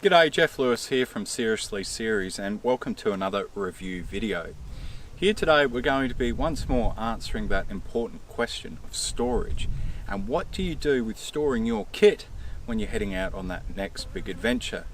G'day, Geoff Lewis here from Seriously Series, and welcome to another review video. Here today we're going to be once more answering that important question of storage and what do you do with storing your kit when you're heading out on that next big adventure.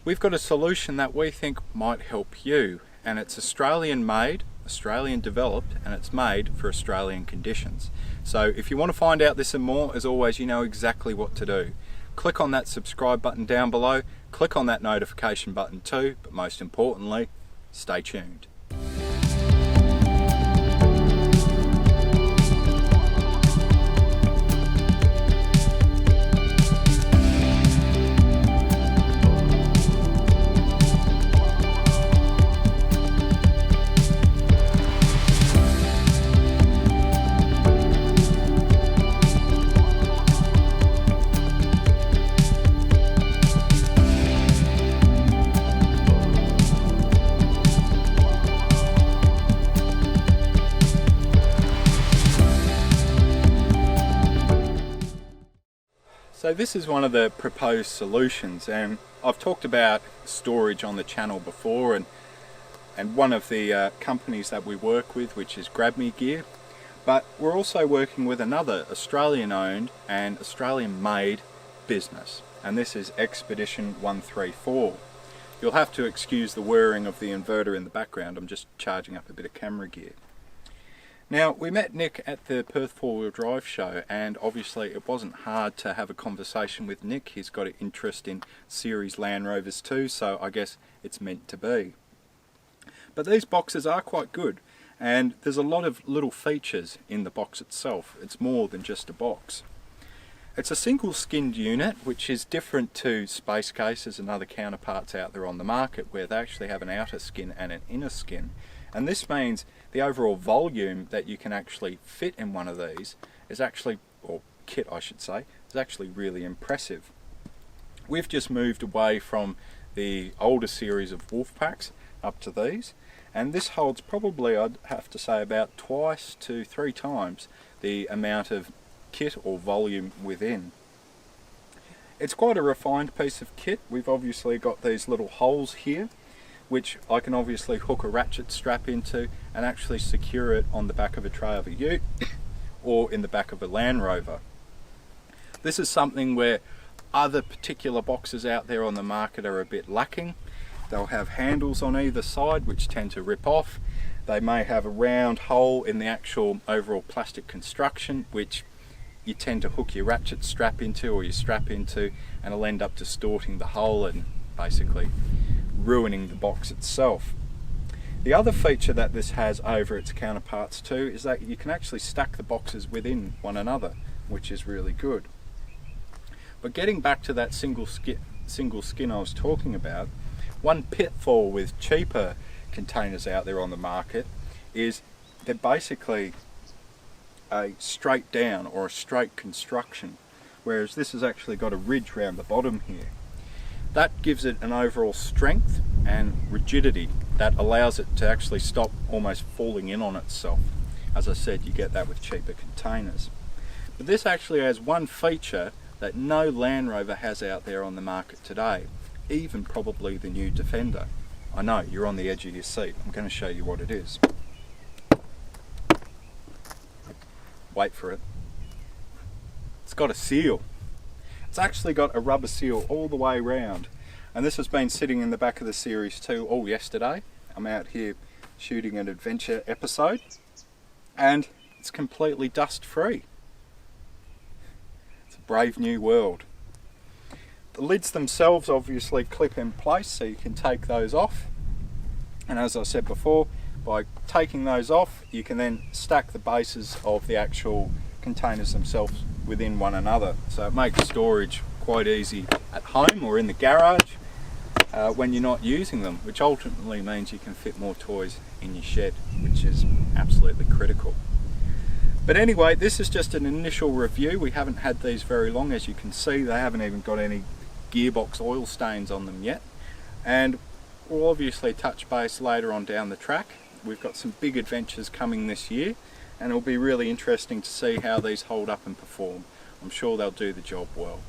We've got a solution that we think might help you, and it's Australian made, Australian developed, and it's made for Australian conditions. So if you want to find out this and more, as always, you know exactly what to do. Click on that subscribe button down below, click on that notification button too, but most importantly, stay tuned. So this is one of the proposed solutions, and I've talked about storage on the channel before, and one of the companies that we work with, which is Grab Me Gear, but we're also working with another Australian owned and Australian made business, and this is Expedition134. You'll have to excuse the whirring of the inverter in the background. I'm just charging up a bit of camera gear. Now, we met Nick at the Perth 4-wheel drive show, and obviously it wasn't hard to have a conversation with Nick. He's got an interest in series Land Rovers too, so I guess it's meant to be. But these boxes are quite good, and there's a lot of little features in the box itself. It's more than just a box. It's a single skinned unit, which is different to space cases and other counterparts out there on the market, where they actually have an outer skin and an inner skin. And this means the overall volume that you can actually fit in one of these is actually, or kit I should say, is actually really impressive. We've just moved away from the older series of wolf packs up to these, and this holds probably, I'd have to say, about twice to three times the amount of kit or volume within. It's quite a refined piece of kit. We've obviously got these little holes here, which I can obviously hook a ratchet strap into and actually secure it on the back of a tray of a ute or in the back of a Land Rover. This is something where other particular boxes out there on the market are a bit lacking. They'll have handles on either side which tend to rip off. They may have a round hole in the actual overall plastic construction which you tend to hook your ratchet strap into or your strap into, and it'll end up distorting the hole and basically ruining the box itself. The other feature that this has over its counterparts too is that you can actually stack the boxes within one another, which is really good. But getting back to that single skin I was talking about, one pitfall with cheaper containers out there on the market is they're basically a straight down or a straight construction, whereas this has actually got a ridge around the bottom here. That gives it an overall strength and rigidity that allows it to actually stop almost falling in on itself. As I said, you get that with cheaper containers. But this actually has one feature that no Land Rover has out there on the market today, even probably the new Defender. I know, you're on the edge of your seat. I'm going to show you what it is. Wait for it. It's got a seal. It's actually got a rubber seal all the way around, and this has been sitting in the back of the series too all yesterday. I'm out here shooting an adventure episode and it's completely dust free. It's a brave new world. The lids themselves obviously clip in place, so you can take those off, and as I said before, by taking those off you can then stack the bases of the actual containers themselves within one another, so it makes storage quite easy at home or in the garage when you're not using them, which ultimately means you can fit more toys in your shed, which is absolutely critical. But anyway, this is just an initial review. We haven't had these very long. As you can see, they haven't even got any gearbox oil stains on them yet, and we'll obviously touch base later on down the track. We've got some big adventures coming this year, and it'll be really interesting to see how these hold up and perform. I'm sure they'll do the job well.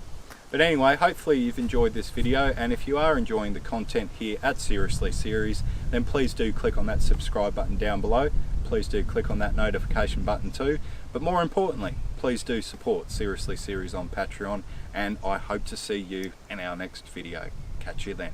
But anyway, hopefully you've enjoyed this video, and if you are enjoying the content here at Seriously Series, then please do click on that subscribe button down below. Please do click on that notification button too. But more importantly, please do support Seriously Series on Patreon, and I hope to see you in our next video. Catch you then.